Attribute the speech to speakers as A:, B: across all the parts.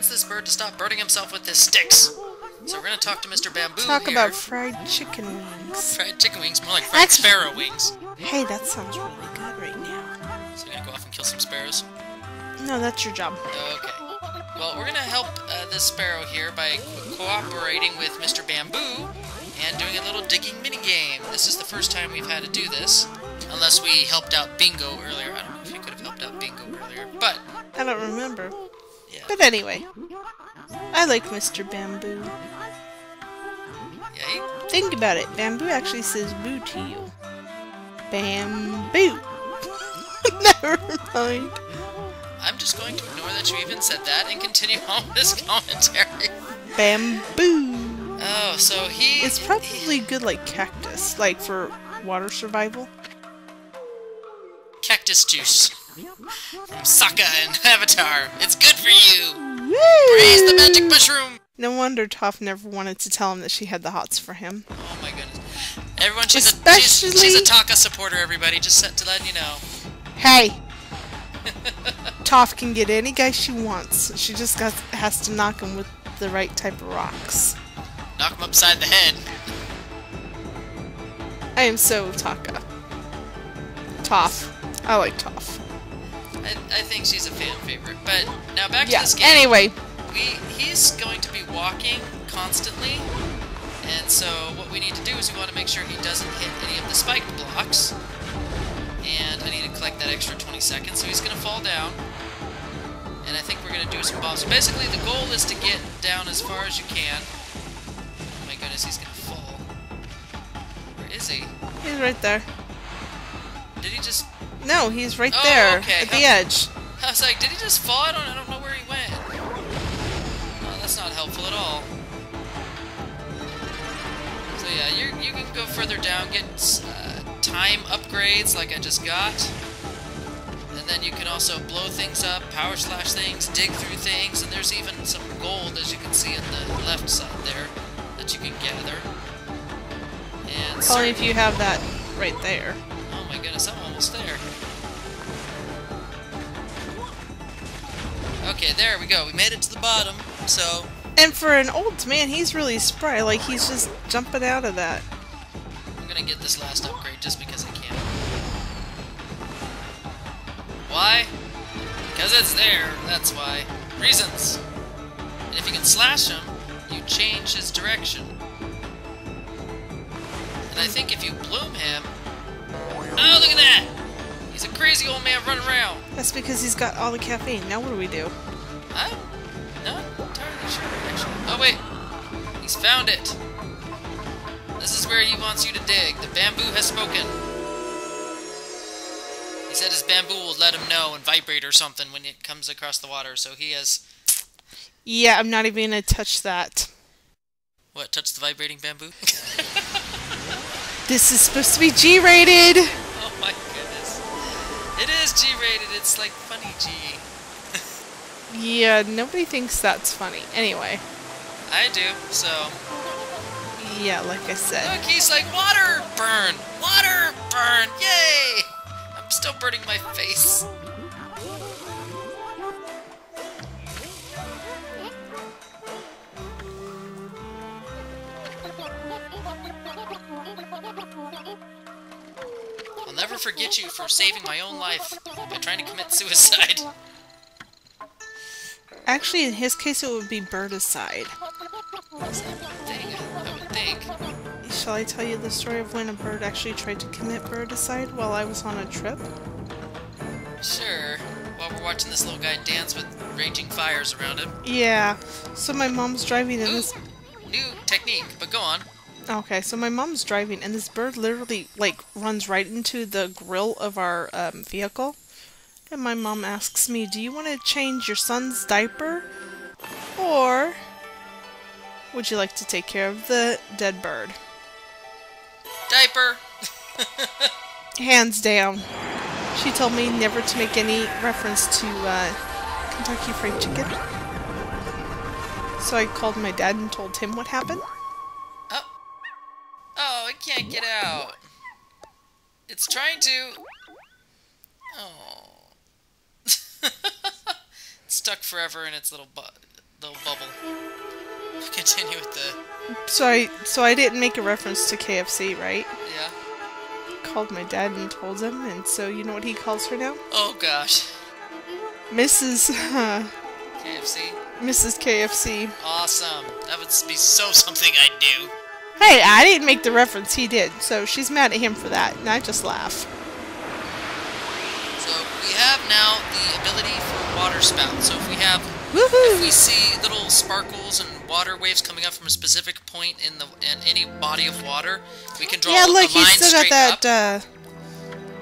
A: convince this bird to stop burning himself with his sticks. So we're gonna talk to Mr. Bamboo
B: Talk
A: here.
B: about fried chicken wings.
A: Fried chicken wings, more like fried sparrow wings.
B: Hey, that sounds really good right now.
A: So you're gonna go off and kill some sparrows?
B: No, that's your job.
A: Okay. Well, we're gonna help this sparrow here by cooperating with Mr. Bamboo and doing a little digging minigame. This is the first time we've had to do this. Unless we helped out Bingo earlier. I don't know if you could have helped out Bingo earlier, but...
B: I don't remember.
A: Yeah.
B: But anyway. I like Mr. Bamboo.
A: Yeah,
B: Think about it. Bamboo actually says boo to you. Bamboo. Never mind.
A: I'm just going to ignore that you even said that and continue on with this commentary.
B: Bamboo.
A: Oh, so he...
B: It's probably good like cactus. Like for water survival.
A: Cactus juice. From Sokka and Avatar. It's good for you!
B: Woo!
A: Praise the magic mushroom!
B: No wonder Toph never wanted to tell him that she had the hots for him.
A: Oh my goodness. Everyone, she's
B: Especially...
A: a Taka supporter, everybody. Just to let you know.
B: Hey! Toph can get any guy she wants. She just has to knock him with the right type of rocks.
A: Knock him upside the head.
B: I am so Taka. Toph. I like Toph.
A: I think she's a fan favorite. But now back to
B: Yeah,
A: this game.
B: anyway.
A: He's going to be walking constantly. And so what we need to do is we want to make sure he doesn't hit any of the spiked blocks. And I need to collect that extra 20 seconds. So he's going to fall down. And I think we're going to do some bombs. So basically the goal is to get down as far as you can. Oh my goodness, he's going to fall. Where is he?
B: He's right there.
A: Did he just...
B: No, he's right there,
A: okay.
B: at the edge.
A: I was like, did he just fall? I don't know where he went. Oh, that's not helpful at all. So yeah, you can go further down, get time upgrades like I just got. And then you can also blow things up, power slash things, dig through things, and there's even some gold, as you can see on the left side there, that you can gather. And
B: Only if you have that right there.
A: Oh my goodness, I'm almost there. Okay, there we go. We made it to the bottom, so...
B: And for an old man, he's really spry. Like, he's just jumping out of that.
A: I'm gonna get this last upgrade just because I can. Why? Because it's there, that's why. Reasons! And if you can slash him, you change his direction. And I think if you bloom him... Oh, look at that! He's a crazy old man running around!
B: That's because he's got all the caffeine. Now what do we do?
A: I'm not entirely sure, actually. Oh, wait! He's found it! This is where he wants you to dig. The bamboo has spoken. He said his bamboo will let him know and vibrate or something when it comes across the water, so he has...
B: Yeah, I'm not even gonna touch that.
A: What, touch the vibrating bamboo?
B: This is supposed to be G-rated!
A: Oh my goodness. It is G-rated, it's like funny G.
B: Yeah, nobody thinks that's funny. Anyway.
A: I do, so...
B: Yeah, like I said.
A: Look, he's like, water burn! Water burn! Yay! I'm still burning my face. I'll never forget you for saving my own life by trying to commit suicide.
B: Actually, in his case, it would be birdicide.
A: That's a thing, I would think.
B: Shall I tell you the story of when a bird actually tried to commit birdicide while I was on a trip?
A: Sure. While we're watching this little guy dance with raging fires around him.
B: Yeah. So my mom's driving in this...
A: New technique, but go on.
B: Okay, so my mom's driving, and this bird literally, like, runs right into the grill of our vehicle. And my mom asks me, do you want to change your son's diaper? Or would you like to take care of the dead bird?
A: Diaper!
B: Hands down. She told me never to make any reference to Kentucky Fried Chicken. So I called my dad and told him what happened.
A: Oh, it can't get out. It's trying to... Oh. It's stuck forever in its little little bubble. Continue with the...
B: So I didn't make a reference to KFC, right?
A: Yeah.
B: Called my dad and told him, and so you know what he calls her now?
A: Oh gosh.
B: Mrs.
A: KFC?
B: Mrs. KFC.
A: Awesome. That would be so something I'd do.
B: Hey, I didn't make the reference, he did, so she's mad at him for that, and I just laugh.
A: So we have now the ability for water spout. So if we have...
B: Woohoo!
A: If we see little sparkles and water waves coming up from a specific point in any body of water, we can draw a line straight up.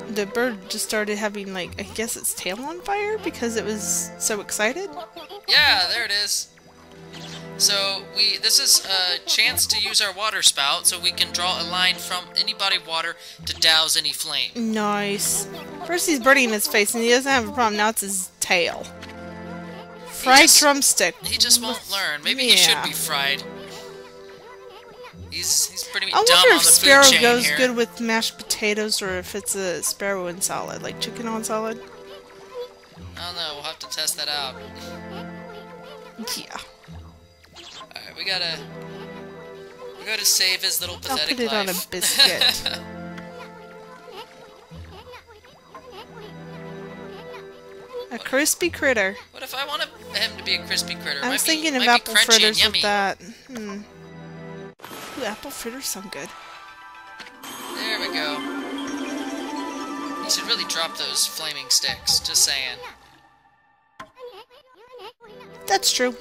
B: The bird just started having, like, I guess its tail on fire because it was so excited.
A: Yeah, there it is. So this is a chance to use our water spout, so we can draw a line from any body of water to douse any flame.
B: Nice. First he's burning his face, and he doesn't have a problem. Now it's his tail. Fried drumstick.
A: He just won't learn. Maybe he should be fried. He's pretty dumb on the food chain.
B: I wonder if sparrow goes
A: here.
B: good with mashed potatoes, or if it's a sparrow in salad, like chicken on salad.
A: I don't know. We'll have to test that out.
B: Yeah.
A: Alright, we gotta save his little pathetic life.
B: I'll put it on a biscuit. A crispy critter.
A: What if I want him to be a crispy critter?
B: I was thinking of apple fritters with that. Ooh, apple fritters sound good.
A: There we go. You should really drop those flaming sticks, just saying.
B: That's true.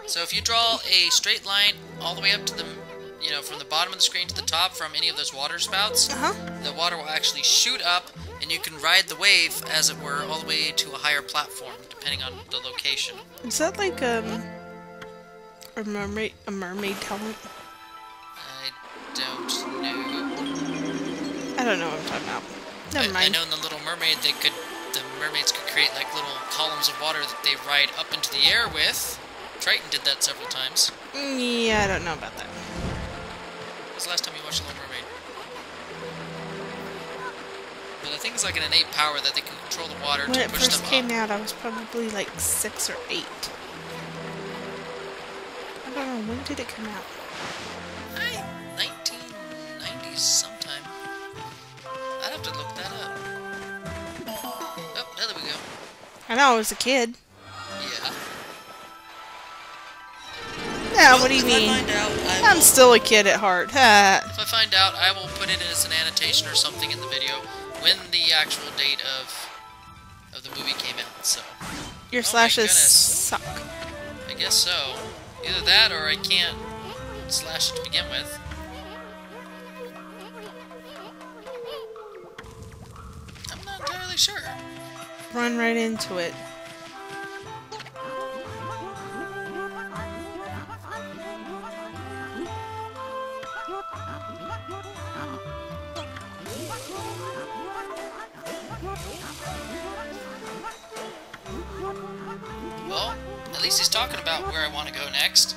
A: So if you draw a straight line all the way up to the, from the bottom of the screen to the top from any of those water spouts, the water will actually shoot up, and you can ride the wave, as it were, all the way to a higher platform, depending on the location.
B: Is that like a mermaid talent?
A: I don't know.
B: I don't know what I'm talking about. Never mind.
A: I know in the Little Mermaid the mermaids could create like little columns of water that they ride up into the air with. Triton did that several times.
B: Yeah, I don't know about that.
A: When was the last time you watched The Little Mermaid? But I think it's like an innate power that they can control the water to push them up.
B: When it first came out, I was probably like 6 or 8. I don't know, when did it come out?
A: 1990s sometime. I'd have to look that up. Oh, there we go.
B: I know, I was a kid.
A: Yeah.
B: Yeah, what do you mean? I'm still a kid at heart.
A: If I find out, I will put it as an annotation or something in the video when the actual date of the movie came out. So
B: your slashes suck.
A: I guess so. Either that, or I can't slash it to begin with. I'm not entirely sure.
B: Run right into it.
A: Well, at least he's talking about where I want to go next.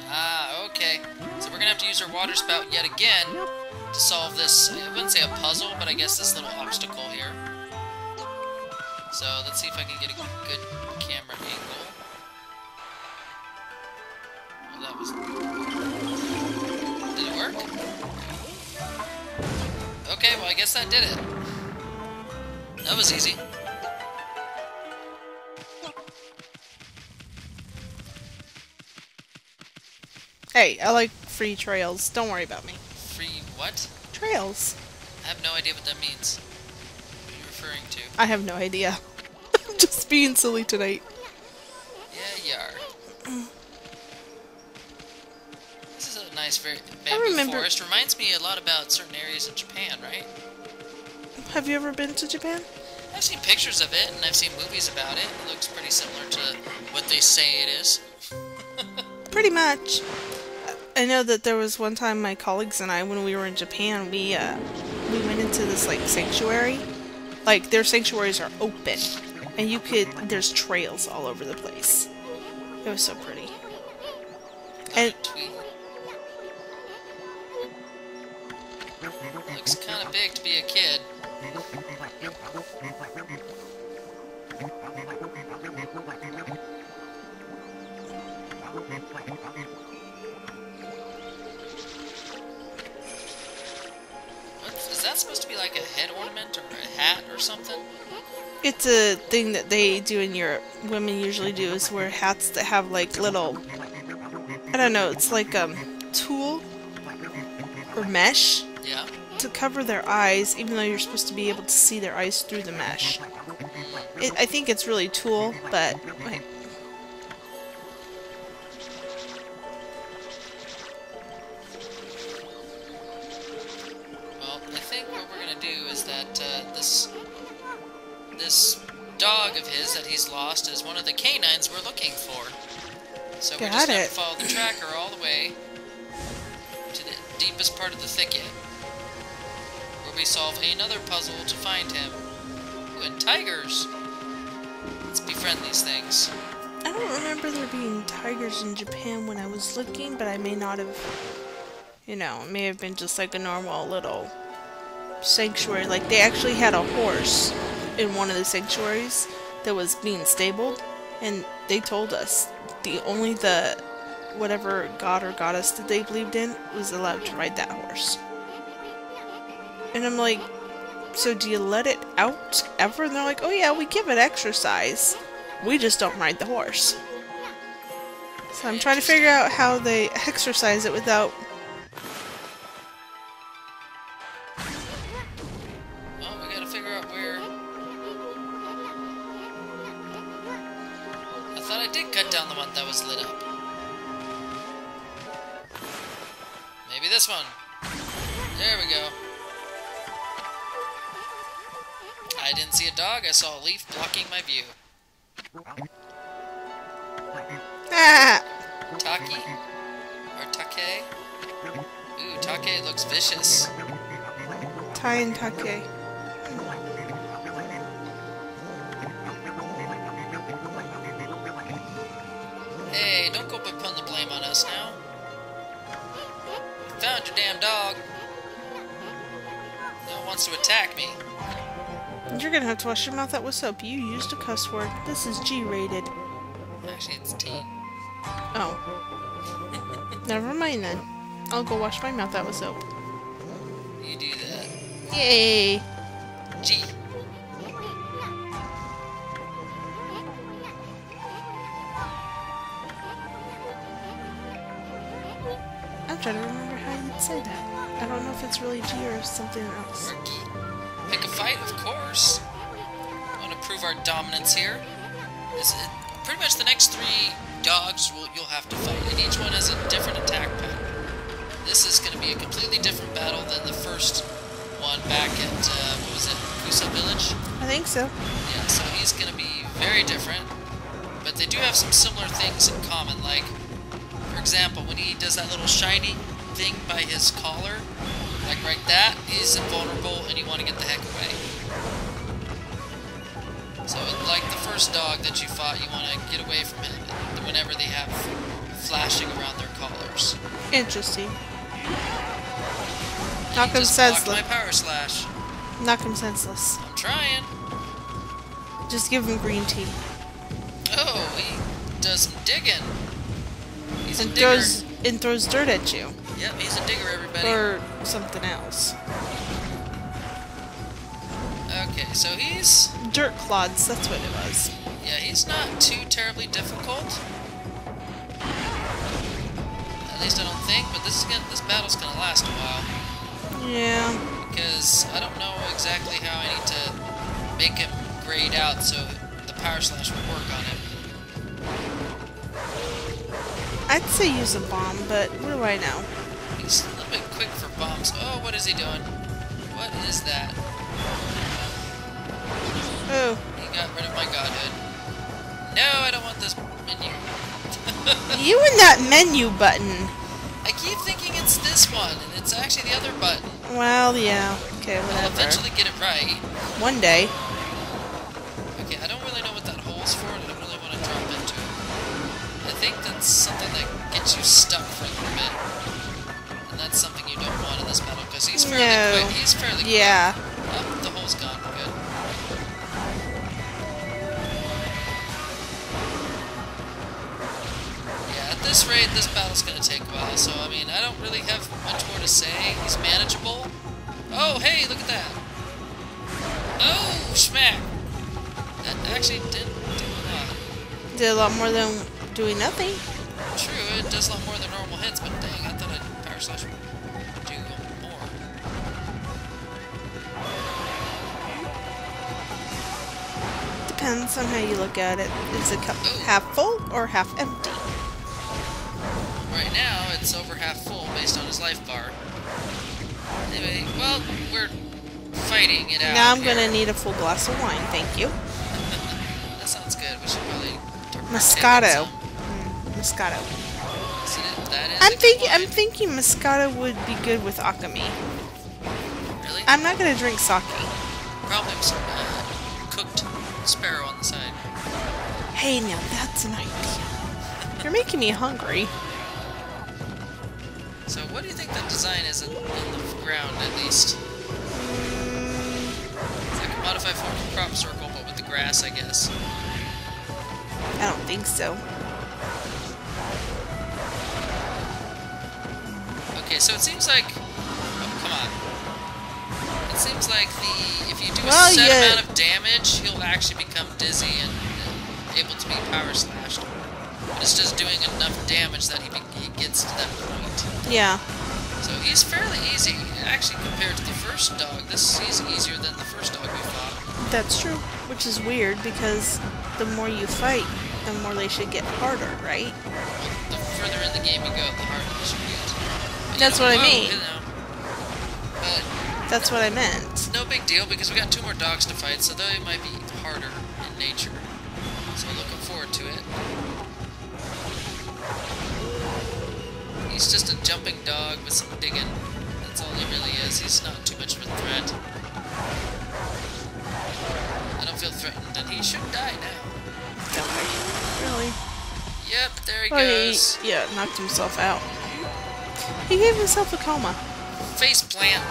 A: Ah, okay. So we're gonna have to use our water spout yet again to solve this, I wouldn't say a puzzle, but I guess this little obstacle here. So let's see if I can get a good camera angle. Oh, that was... Did it work? Okay, well I guess that did it. That was easy.
B: Hey, I like free trails. Don't worry about me.
A: Free what?
B: Trails.
A: I have no idea what that means. What are you referring to?
B: I have no idea. I'm just being silly tonight.
A: Yeah, you are. This is a nice bamboo forest. Reminds me a lot about certain areas in Japan, right?
B: Have you ever been to Japan?
A: I've seen pictures of it, and I've seen movies about it. It looks pretty similar to what they say it is.
B: Pretty much. I know that there was one time my colleagues and I, when we were in Japan, we went into this, like, sanctuary. Like, their sanctuaries are open. And there's trails all over the place. It was so pretty. And
A: looks kind of big to be a kid. Is that supposed to be like a head ornament or a hat or something?
B: It's a thing that they do in Europe. Women usually do is wear hats that have like little, I don't know, it's like tulle or mesh
A: Yeah.
B: to cover their eyes, even though you're supposed to be able to see their eyes through the mesh. I think it's really tulle, but wait.
A: Well, I think what we're gonna do is that this dog of his that he's lost is one of the canines we're looking for. So we just have to follow the tracker all the way to the deepest part of the thicket, where we solve another puzzle to find him. Ooh, and tigers! Let's befriend these things.
B: I don't remember there being tigers in Japan when I was looking, but I may not have, you know, it may have been just like a normal little sanctuary. Like, they actually had a horse in one of the sanctuaries that was being stabled, and they told us only the whatever god or goddess that they believed in was allowed to ride that horse. And I'm like, so do you let it out ever? And they're like, oh yeah, we give it exercise. We just don't ride the horse. So I'm trying to figure out how they exercise it without...
A: Well, we gotta figure out where... I thought I did cut down the one that was lit up. Maybe this one. There we go. I didn't see a dog, I saw a leaf blocking my view.
B: Ah!
A: Taki? Or Take? Ooh, Take looks vicious.
B: Tai and Take.
A: Hey, don't go putting the blame on us now. Found your damn dog. No one wants to attack me.
B: You're gonna have to wash your mouth out with soap. You used a cuss word. This is G-rated.
A: Actually, it's teen.
B: Oh. Never mind then. I'll go wash my mouth out with soap.
A: You do that.
B: Yay!
A: G.
B: I'm trying to remember how you'd say that. I don't know if it's really G or something else.
A: Murky. Pick a fight, of course. Want to prove our dominance here. Pretty much the next 3 dogs you'll have to fight, and each one has a different attack pattern. This is going to be a completely different battle than the first one back at, what was it, Kusa Village?
B: I think so.
A: Yeah, so he's going to be very different, but they do have some similar things in common, like, for example, when he does that little shiny thing by his collar, like right that, he's invulnerable and you want to get the heck away. So like the first dog that you fought, you want to get away from him whenever they have flashing around their collars.
B: Interesting.
A: And
B: Knock
A: he
B: him
A: just blocked
B: senseless.
A: my power slash.
B: Knock him senseless.
A: I'm trying.
B: Just give him green tea.
A: Oh, he does some digging. He's a digger.
B: And throws dirt at you.
A: Yep, he's a digger, everybody.
B: Or something else.
A: Okay, so he's...
B: Dirt clods, that's what it was.
A: Yeah, he's not too terribly difficult. At least I don't think, but this battle's gonna last a while.
B: Yeah.
A: Because I don't know exactly how I need to make him grayed out so the power slash will work on him.
B: I'd say use a bomb, but what do I know?
A: He's a little bit quick for bombs. Oh, what is he doing? What is that?
B: Oh.
A: He got rid of my godhood. No, I don't want this menu.
B: You and that menu button.
A: I keep thinking it's this one, and it's actually the other button.
B: Well, yeah. Okay,
A: I'll
B: whatever.
A: eventually get it right.
B: One day.
A: Okay, I don't really know what that hole's for, and I don't really want to drop into it. I think that's something that gets you stuck for a little bit. And that's something you don't want in this battle, because he's fairly
B: No.
A: quick. He's fairly quick.
B: Yeah.
A: Oh, the hole's gone. Good. Yeah, at this rate, this battle's gonna take a while, so, I mean, I don't really have much more to say. He's manageable. Oh, hey, look at that. Oh, smack. That actually didn't do a lot.
B: Did a lot more than doing nothing.
A: True, it does a lot more than normal hits, but dang, I thought I'd Power Slash would do more.
B: Depends on how you look at it. Is the cup half full or half empty?
A: Right now, it's over half full based on his life bar. Anyway, well, we're fighting it out.
B: Now I'm
A: here.
B: gonna need a full glass of wine, thank you.
A: That sounds good. We should probably
B: Moscato.
A: some.
B: Moscato.
A: That is
B: I'm thinking Moscato would be good with Okami.
A: Really?
B: I'm not gonna drink sake.
A: Probably some cooked sparrow on the side.
B: Hey, now that's an idea. You're making me hungry.
A: So what do you think the design is on the ground, at least? It's like a modified form of crop circle, but with the grass, I guess.
B: I don't think so.
A: Okay, so it seems like... Oh, come on. It seems like if you do a
B: Well,
A: set
B: yeah.
A: amount of damage, he'll actually become dizzy and able to be power slashed. But it's just doing enough damage that he gets to that point.
B: Yeah.
A: So he's fairly easy, actually, compared to the first dog. He's easier than the first dog we fought.
B: That's true. Which is weird because the more you fight, the more they should get harder, right?
A: The further in the game you go, the harder they should get. But
B: That's what I mean.
A: But
B: That's what I meant.
A: it's no big deal because we got 2 more dogs to fight, so they might be harder in nature. So looking forward to it. He's just a jumping dog with some digging. That's all he really is. He's not too much of a threat. I don't feel threatened, and he should die now.
B: Really?
A: Yep, there he
B: Oh,
A: goes.
B: yeah, knocked himself out. He gave himself a coma.
A: Face plant.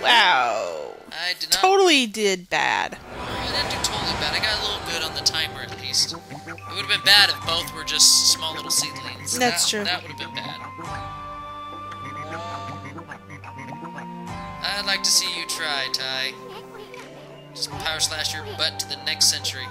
B: Wow.
A: I did not.
B: Totally did bad.
A: I didn't do totally bad. I got a little good on the timer at least. It would have been bad if both were just small little seedlings.
B: That's true.
A: That would have been bad. I'd like to see you try, Ty. Just power slash your butt to the next century.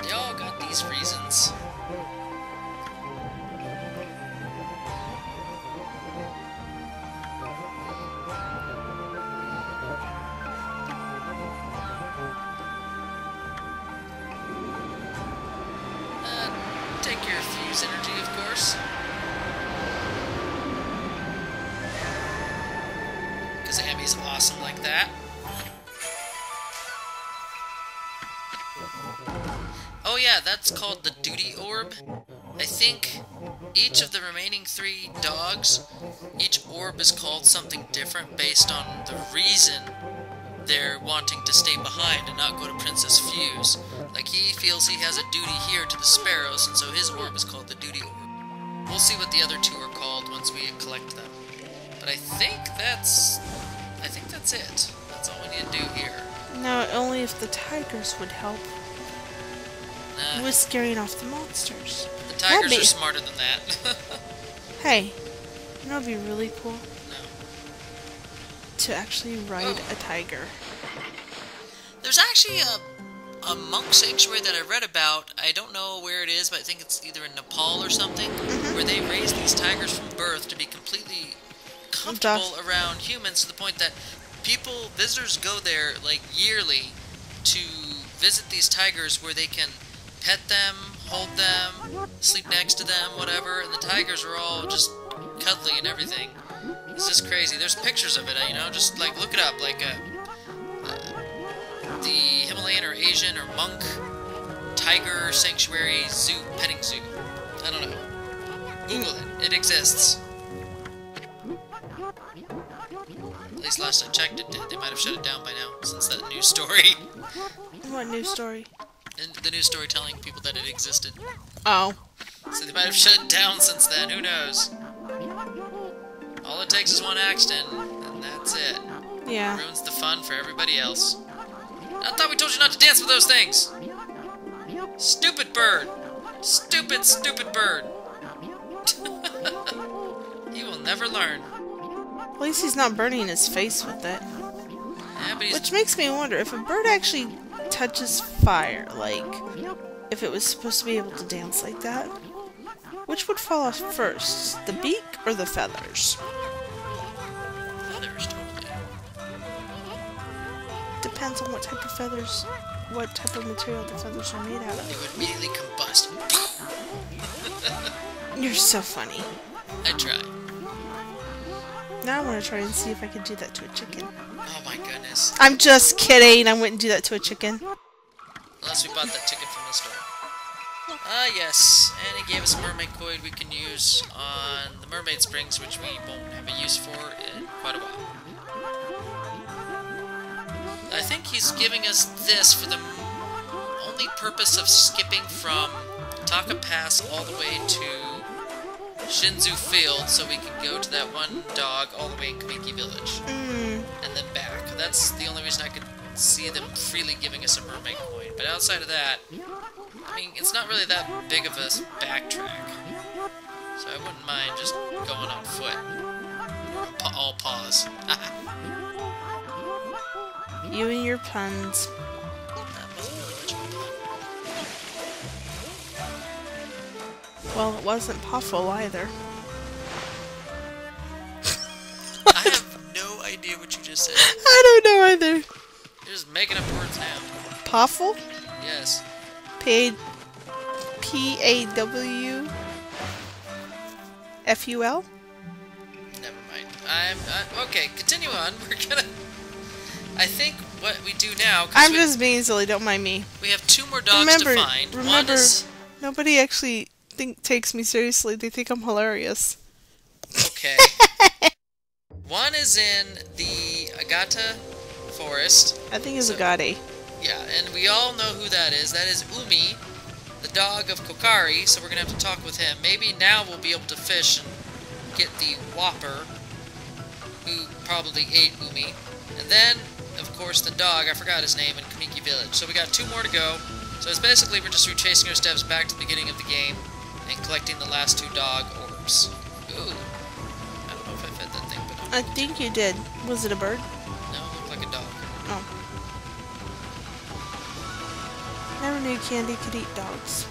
A: They all got these reasons. Take your fuse energy, of course. Because Amy's awesome like that. Oh yeah, that's called the Duty Orb. I think each of the remaining 3 dogs, each orb is called something different based on the reason they're wanting to stay behind and not go to Princess Fuse. Like, he feels he has a duty here to the sparrows, and so his orb is called the Duty Orb. We'll see what the other 2 are called once we collect them. But I think that's it. That's all we need to do here.
B: No, only if the tigers would help
A: Nah,
B: with scaring off the monsters.
A: the tigers
B: That'd
A: are
B: be-
A: smarter than that.
B: Hey, you know what'd be really cool?
A: No.
B: To actually ride
A: Oh.
B: a tiger.
A: There's actually a monk sanctuary that I read about. I don't know where it is, but I think it's either in Nepal or something, where they raise these tigers from birth to be completely comfortable around humans, to the point that visitors go there like yearly to visit these tigers, where they can pet them, hold them, sleep next to them, whatever, and the tigers are all just cuddly and everything. It's just crazy. There's pictures of it, you know, just like look it up, like the Himalayan or Asian or monk tiger sanctuary zoo, petting zoo. I don't know. Google it. It exists. At least last I checked it did. They might have shut it down by now, since that news story.
B: What news story?
A: And the news story telling people that it existed.
B: Oh.
A: So they might have shut it down since then, who knows? All it takes is one accident, and that's it.
B: Yeah.
A: Ruins the fun for everybody else. I thought we told you not to dance with those things! Stupid bird! Stupid, stupid bird! He will never learn.
B: At least he's not burning his face with it.
A: Yeah, but he's...
B: Which makes me wonder, if a bird actually touches fire, like, if it was supposed to be able to dance like that, which would fall off first, the beak or the feathers?
A: Feathers, totally.
B: Depends on what type of feathers, what type of material the feathers are made out
A: It
B: of.
A: would immediately combust.
B: You're so funny.
A: I try.
B: Now I want to try and see if I can do that to a chicken.
A: Oh my goodness.
B: I'm just kidding, I wouldn't do that to a chicken.
A: Unless we bought that chicken from the store. Ah, yes. And he gave us a mermaid coin we can use on the mermaid springs, which we won't have a use for in quite a while. I think he's giving us this for the only purpose of skipping from Taka Pass all the way to Shinzu Field, so we can go to that one dog all the way in Kamiki Village. And then back. That's the only reason I could see them freely giving us a mermaid coin. But outside of that, I mean, it's not really that big of a backtrack. So I wouldn't mind just going on foot. All pause.
B: You and your puns.
A: That wasn't really much of a pun.
B: Well, it wasn't Puffle either.
A: I have no idea what you just said.
B: I don't know either.
A: You're just making up words now.
B: Puffle?
A: Yes.
B: P-A-W-F-U-L?
A: Never mind. Okay, continue on. We're gonna... I think what we do now...
B: I'm just being silly, don't mind me.
A: We have two more dogs to find. One is...
B: Nobody actually takes me seriously. They think I'm hilarious.
A: Okay. One is in the Agata forest.
B: I think it's Agate.
A: Yeah, and we all know who that is. That is Umi, the dog of Kokari, so we're going to have to talk with him. Maybe now we'll be able to fish and get the Whopper, who probably ate Umi. And then, of course, the dog, I forgot his name, in Kamiki Village. So we got two more to go. So it's basically we're just retracing our steps back to the beginning of the game and collecting the last two dog orbs. Ooh. I don't know if I fed that thing, but...
B: I think you did. Was it a bird?
A: No, it looked like a dog.
B: Oh. Never knew Candy could eat dogs.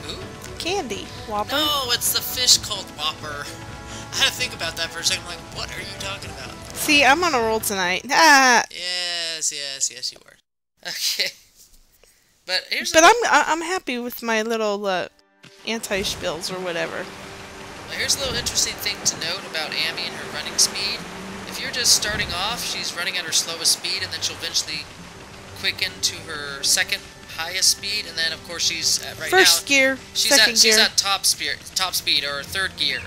A: Who?
B: Candy. Whopper?
A: No, it's the fish called Whopper. I had to think about that for a second. I'm like, what are you talking about?
B: See, I'm on a roll tonight. Ah!
A: Yes, you were. Okay. But here's
B: I'm happy with my little anti-spills or whatever.
A: Here's a little interesting thing to note about Amy and her running speed. If you're just starting off, she's running at her slowest speed, and then she'll eventually quicken to her second highest speed, and then of course she's at
B: First gear, second gear.
A: She's at top speed or third gear.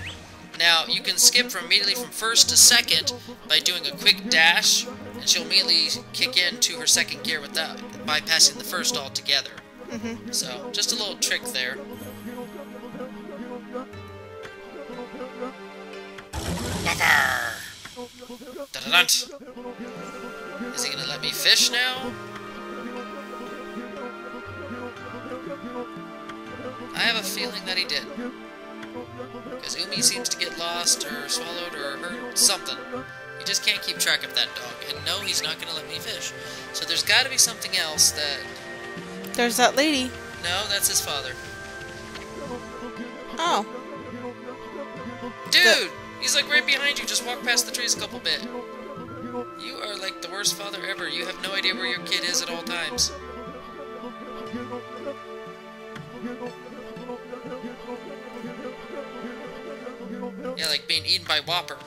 A: Now you can skip immediately from first to second by doing a quick dash, and she'll immediately kick into her second gear without bypassing the first altogether. So just a little trick there. Buffer! Da-da-dunt! Is he gonna let me fish now? I have a feeling that he did. Because Umi seems to get lost or swallowed or hurt something. You just can't keep track of that dog. And no, he's not gonna let me fish. So there's gotta be something else that...
B: There's that lady.
A: No, that's his father.
B: Oh.
A: Dude! He's like right behind you. Just walk past the trees a couple bit. You are like the worst father ever. You have no idea where your kid is at all times. Yeah, like being eaten by Whopper.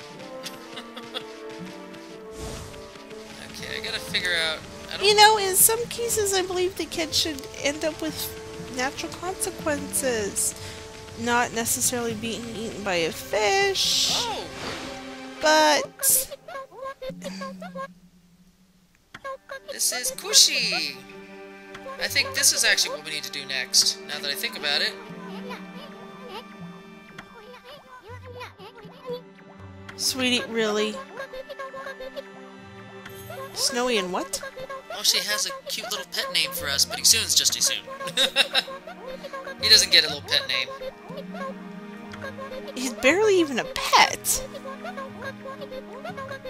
A: Okay, I gotta figure out...
B: You know, in some cases I believe the kid should end up with natural consequences. Not necessarily being eaten by a fish.
A: Oh!
B: But
A: This is Kushi! I think this is actually what we need to do next, now that I think about it.
B: sweetie, really? Snowy and what?
A: Oh, she has a cute little pet name for us, but Isun's just Isun. He doesn't get a little pet name.
B: He's barely even a pet.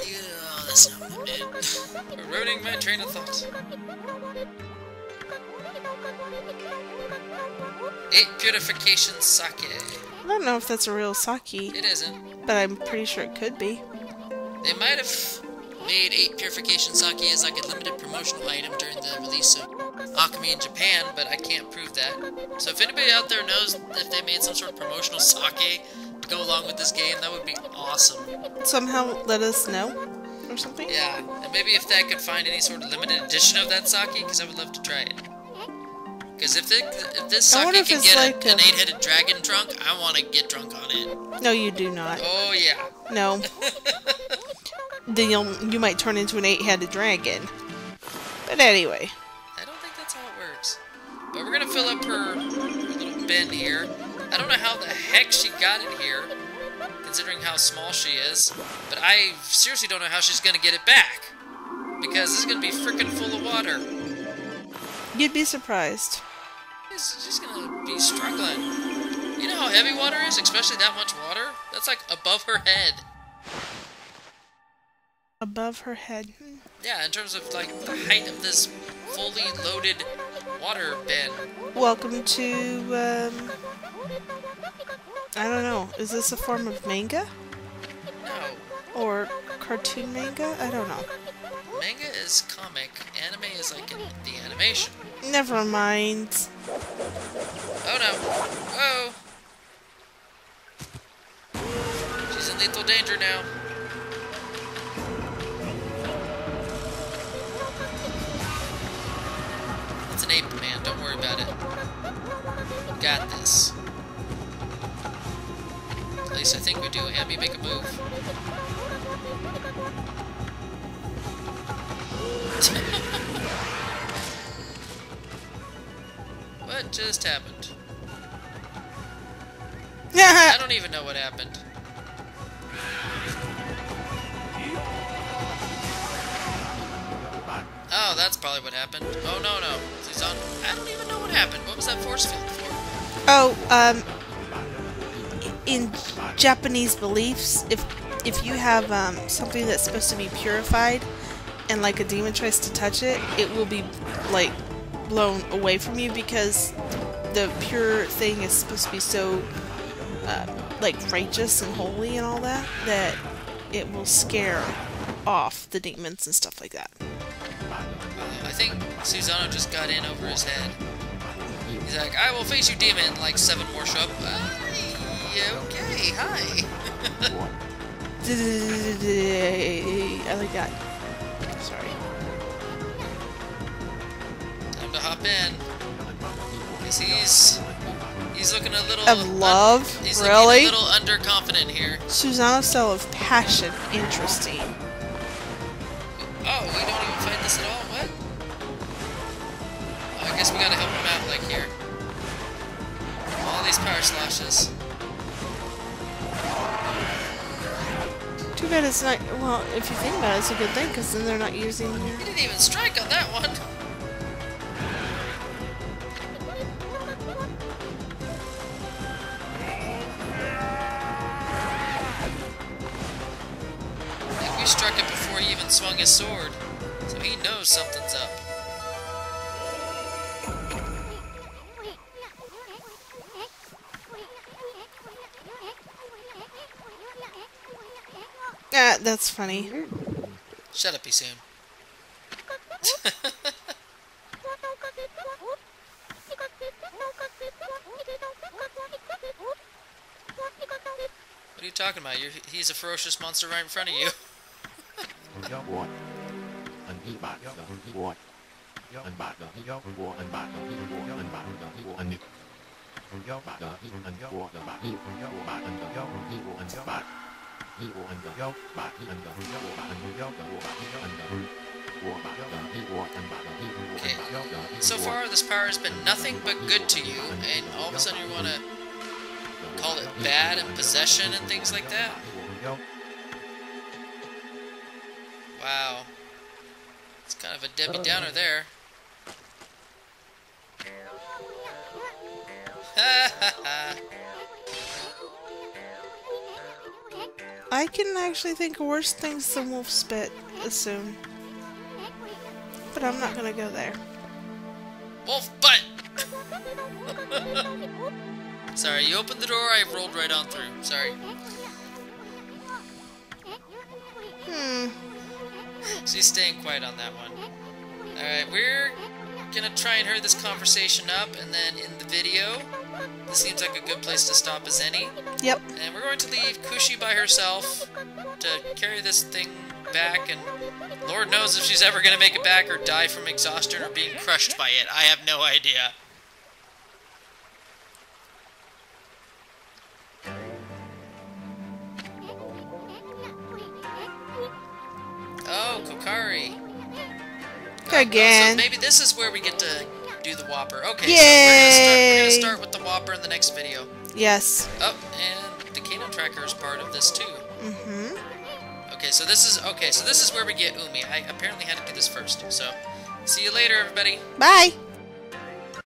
A: Yeah, that's not what I meant. Eroding my train of thought. 8 purification sake.
B: I don't know if that's a real sake,
A: It isn't.
B: but I'm pretty sure it could be.
A: They might have made 8 purification sake as like a limited promotional item during the release of Okami in Japan, but I can't prove that. So if anybody out there knows if they made some sort of promotional sake to go along with this game, that would be awesome.
B: Somehow let us know or something?
A: Yeah, and maybe if that could find any sort of limited edition of that sake, because I would love to try it. Because if this
B: I wonder
A: sake
B: if
A: can
B: it's
A: get
B: like
A: an 8-headed dragon drunk, I want to get drunk on it.
B: No, you do not.
A: Oh yeah.
B: No. Then you might turn into an 8-headed dragon. But anyway.
A: I don't think that's how it works. But we're gonna fill up her little bin here. I don't know how the heck she got it here, considering how small she is. But I seriously don't know how she's gonna get it back. Because this is gonna be freaking full of water.
B: You'd be surprised.
A: She's gonna be struggling. You know how heavy water is, especially that much water? That's like above her head.
B: Above her head.
A: Yeah, in terms of like the height of this fully loaded water bin.
B: Welcome to, I don't know. Is this a form of manga?
A: No.
B: Or cartoon manga? I don't know.
A: Manga is comic. Anime is like in the animation.
B: Never mind.
A: Oh no. Whoa. She's in lethal danger now. It's an ape, man. Don't worry about it. We got this. At least I think we do. Abby, make a move. What just happened? I don't even know what happened. Oh, that's probably what happened. Oh, no. He's on. I don't even know what happened. What was that force field for?
B: Oh, in Japanese beliefs, if you have something that's supposed to be purified, and like a demon tries to touch it, it will be like blown away from you because the pure thing is supposed to be so like righteous and holy and all that that it will scare off the demons and stuff like that.
A: I think Susano just got in over his head. He's like, I will face you, demon. Like 7 more show up. Yeah, okay, hi.
B: I like that. Sorry.
A: Time to hop in. Because he's looking a little...
B: Of love?
A: He's
B: Really?
A: looking a little underconfident here.
B: Susano's style of passion. Interesting.
A: Oh, we don't even fight this at all? What? Oh, I guess we gotta help him out, like, here. All these power slashes.
B: Too bad it's not... Well, if you think about it, it's a good thing, because then they're not using...
A: He didn't even strike on that one! I think we struck it before he even swung his sword, so he knows something's up.
B: Ah, that's funny.
A: Shut up, Isun. What are you talking about? He's a ferocious monster right in front of you. Okay. So far, this power has been nothing but good to you, and all of a sudden you want to call it bad and possession and things like that? Wow. It's kind of a Debbie Downer there. Ha ha ha.
B: I can actually think of worse things than wolf spit soon. But I'm not gonna go there.
A: Wolf butt! Sorry, you opened the door, I rolled right on through. Sorry. She's staying quiet on that one. Alright, we're gonna try and hurry this conversation up, and then in the video, this seems like a good place to stop as any.
B: Yep.
A: And we're going to leave Kushi by herself to carry this thing back, and Lord knows if she's ever going to make it back or die from exhaustion or being crushed by it. I have no idea. Oh, Kokari.
B: Again.
A: So maybe this is where we get to do the Whopper. Okay,
B: Yay!
A: so we're gonna start with the Whopper in the next video.
B: Yes.
A: Oh, and the Kano Tracker is part of this too.
B: Mm-hmm.
A: Okay, so this is where we get Umi. I apparently had to do this first. So, see you later, everybody.
B: Bye.